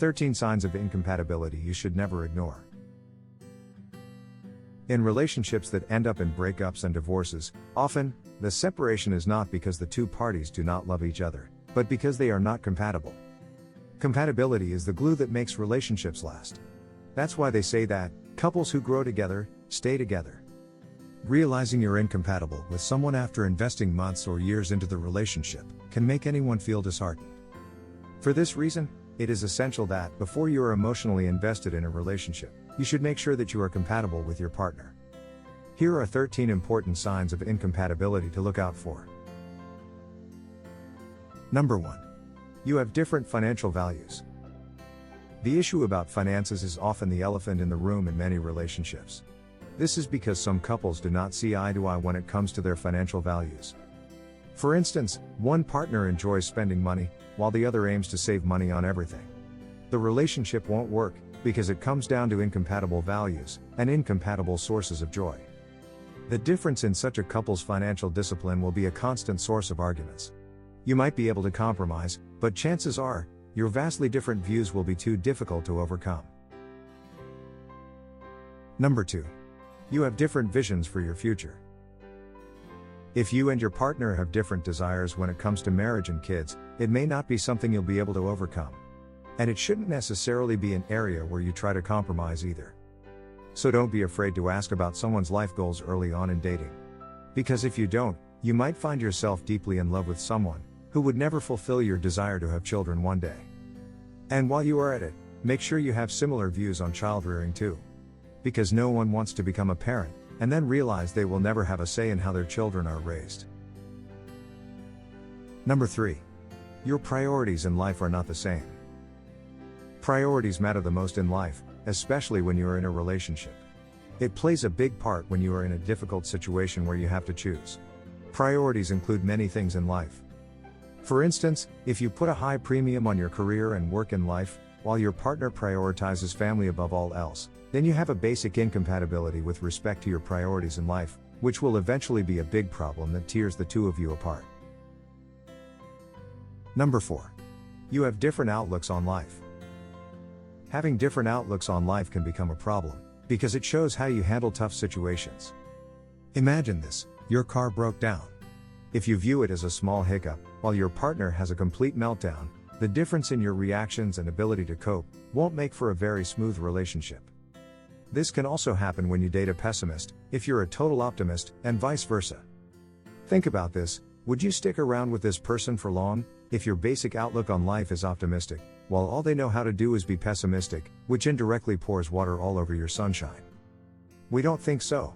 13 signs of incompatibility you should never ignore. In relationships that end up in breakups and divorces, often, the separation is not because the two parties do not love each other, but because they are not compatible. Compatibility is the glue that makes relationships last. That's why they say that couples who grow together, stay together. Realizing you're incompatible with someone after investing months or years into the relationship can make anyone feel disheartened. For this reason, it is essential that, before you are emotionally invested in a relationship, you should make sure that you are compatible with your partner. Here are 13 important signs of incompatibility to look out for. Number 1. You have different financial values. The issue about finances is often the elephant in the room in many relationships. This is because some couples do not see eye to eye when it comes to their financial values. For instance, one partner enjoys spending money, while the other aims to save money on everything. The relationship won't work, because it comes down to incompatible values and incompatible sources of joy. The difference in such a couple's financial discipline will be a constant source of arguments. You might be able to compromise, but chances are, your vastly different views will be too difficult to overcome. Number 2. You have different visions for your future. If you and your partner have different desires when it comes to marriage and kids, it may not be something you'll be able to overcome. And it shouldn't necessarily be an area where you try to compromise either. So don't be afraid to ask about someone's life goals early on in dating. Because if you don't, you might find yourself deeply in love with someone who would never fulfill your desire to have children one day. And while you are at it, make sure you have similar views on child rearing too. Because no one wants to become a parent and then realize they will never have a say in how their children are raised. Number 3. Your priorities in life are not the same. Priorities matter the most in life, especially when you are in a relationship. It plays a big part when you are in a difficult situation where you have to choose. Priorities include many things in life. For instance, if you put a high premium on your career and work in life, while your partner prioritizes family above all else, then you have a basic incompatibility with respect to your priorities in life, which will eventually be a big problem that tears the two of you apart. Number 4. You have different outlooks on life. Having different outlooks on life can become a problem, because it shows how you handle tough situations. Imagine this: your car broke down. If you view it as a small hiccup, while your partner has a complete meltdown, the difference in your reactions and ability to cope won't make for a very smooth relationship. This can also happen when you date a pessimist, if you're a total optimist, and vice versa. Think about this: would you stick around with this person for long, if your basic outlook on life is optimistic, while all they know how to do is be pessimistic, which indirectly pours water all over your sunshine? We don't think so.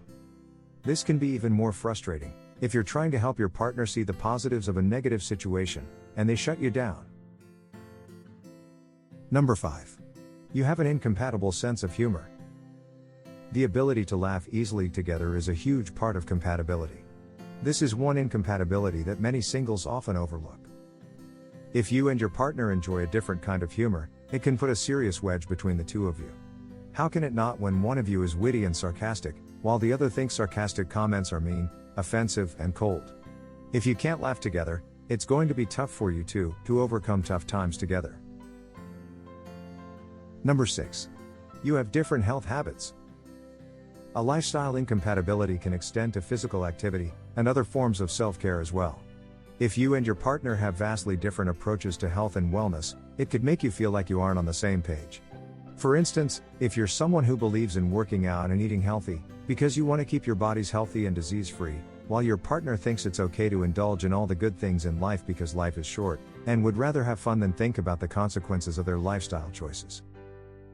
This can be even more frustrating if you're trying to help your partner see the positives of a negative situation, and they shut you down. Number 5. You have an incompatible sense of humor. The ability to laugh easily together is a huge part of compatibility. This is one incompatibility that many singles often overlook. If you and your partner enjoy a different kind of humor, it can put a serious wedge between the two of you. How can it not when one of you is witty and sarcastic, while the other thinks sarcastic comments are mean, offensive, and cold? If you can't laugh together, it's going to be tough for you two to overcome tough times together. Number 6. You have different health habits. A lifestyle incompatibility can extend to physical activity and other forms of self-care as well. If you and your partner have vastly different approaches to health and wellness, it could make you feel like you aren't on the same page. For instance, if you're someone who believes in working out and eating healthy, because you want to keep your bodies healthy and disease-free, while your partner thinks it's okay to indulge in all the good things in life because life is short, and would rather have fun than think about the consequences of their lifestyle choices.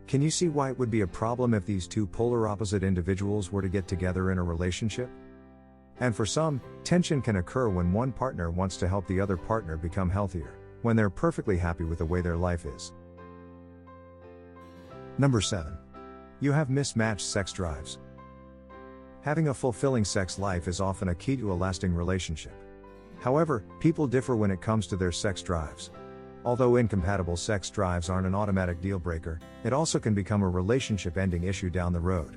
Can you see why it would be a problem if these two polar opposite individuals were to get together in a relationship? And for some, tension can occur when one partner wants to help the other partner become healthier, when they're perfectly happy with the way their life is. Number 7. You have mismatched sex drives. Having a fulfilling sex life is often a key to a lasting relationship. However, people differ when it comes to their sex drives. Although incompatible sex drives aren't an automatic deal breaker, it also can become a relationship-ending issue down the road.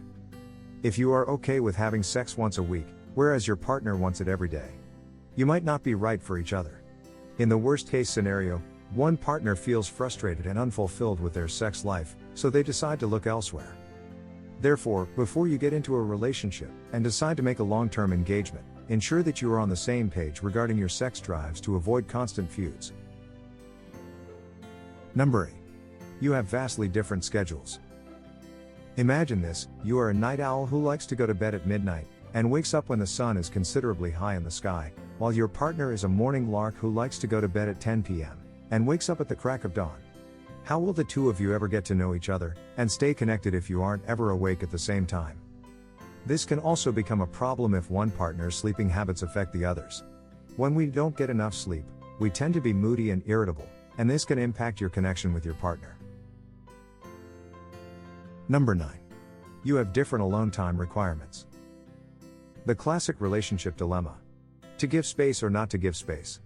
If you are okay with having sex once a week, whereas your partner wants it every day, you might not be right for each other. In the worst-case scenario, One partner feels frustrated and unfulfilled with their sex life, so they decide to look elsewhere. Therefore, before you get into a relationship and decide to make a long-term engagement, ensure that you are on the same page regarding your sex drives to avoid constant feuds. Number 8. You have vastly different schedules. Imagine this: you are a night owl who likes to go to bed at midnight and wakes up when the sun is considerably high in the sky, while your partner is a morning lark who likes to go to bed at 10 p.m. and wakes up at the crack of dawn. How will the two of you ever get to know each other and stay connected if you aren't ever awake at the same time? This can also become a problem if one partner's sleeping habits affect the others. When we don't get enough sleep, we tend to be moody and irritable, and this can impact your connection with your partner. Number 9. You have different alone time requirements. The classic relationship dilemma. To give space or not to give space.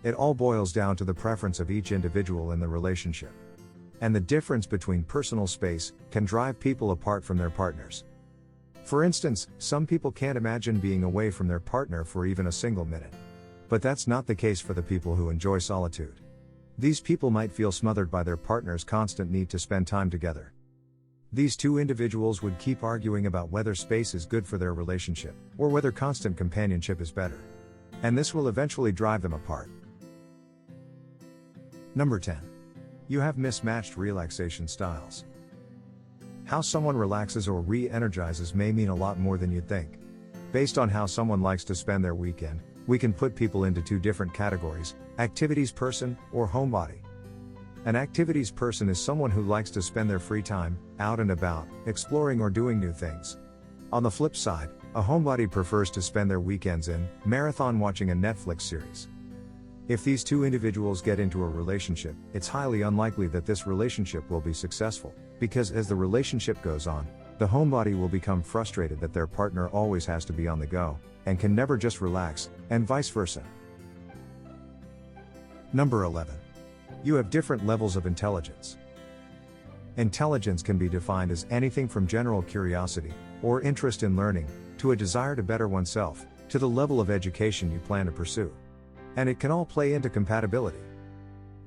It all boils down to the preference of each individual in the relationship. And the difference between personal space can drive people apart from their partners. For instance, some people can't imagine being away from their partner for even a single minute. But that's not the case for the people who enjoy solitude. These people might feel smothered by their partner's constant need to spend time together. These two individuals would keep arguing about whether space is good for their relationship, or whether constant companionship is better. And this will eventually drive them apart. Number 10. You have mismatched relaxation styles. How someone relaxes or re-energizes may mean a lot more than you'd think. Based on how someone likes to spend their weekend, we can put people into two different categories: activities person or homebody. An activities person is someone who likes to spend their free time out and about, exploring or doing new things. On the flip side, a homebody prefers to spend their weekends in marathon watching a Netflix series. If these two individuals get into a relationship, it's highly unlikely that this relationship will be successful, because as the relationship goes on, the homebody will become frustrated that their partner always has to be on the go, and can never just relax, and vice versa. Number 11. You have different levels of intelligence. Intelligence can be defined as anything from general curiosity, or interest in learning, to a desire to better oneself, to the level of education you plan to pursue. And it can all play into compatibility.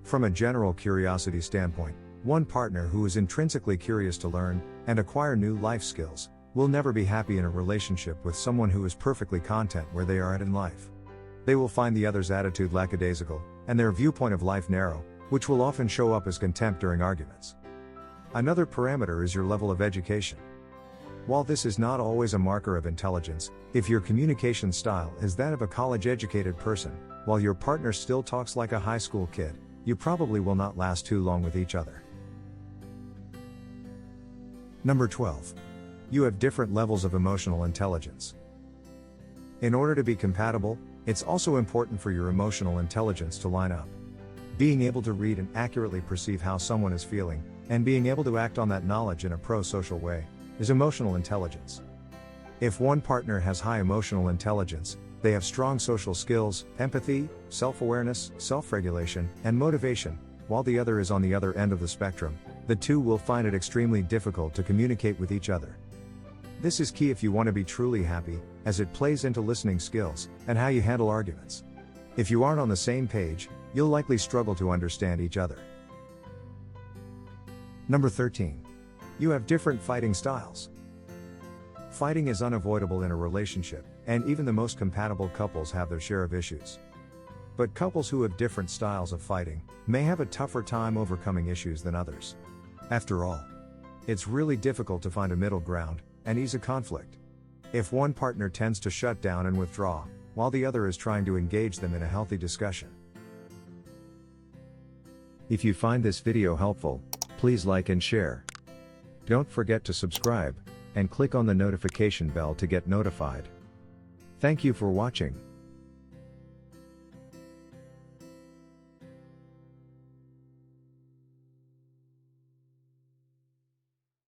From a general curiosity standpoint, one partner who is intrinsically curious to learn and acquire new life skills will never be happy in a relationship with someone who is perfectly content where they are at in life. They will find the other's attitude lackadaisical, and their viewpoint of life narrow, which will often show up as contempt during arguments. Another parameter is your level of education. While this is not always a marker of intelligence, if your communication style is that of a college-educated person, while your partner still talks like a high school kid, you probably will not last too long with each other. Number 12. You have different levels of emotional intelligence. In order to be compatible, it's also important for your emotional intelligence to line up. Being able to read and accurately perceive how someone is feeling, and being able to act on that knowledge in a pro-social way, is emotional intelligence. If one partner has high emotional intelligence, they have strong social skills, empathy, self-awareness, self-regulation, and motivation, while the other is on the other end of the spectrum, the two will find it extremely difficult to communicate with each other. This is key if you want to be truly happy, as it plays into listening skills, and how you handle arguments. If you aren't on the same page, you'll likely struggle to understand each other. Number 13. You have different fighting styles. Fighting is unavoidable in a relationship, and even the most compatible couples have their share of issues. But couples who have different styles of fighting may have a tougher time overcoming issues than others. After all, it's really difficult to find a middle ground and ease a conflict. If one partner tends to shut down and withdraw, while the other is trying to engage them in a healthy discussion. If you find this video helpful, please like and share. Don't forget to subscribe, and click on the notification bell to get notified. Thank you for watching.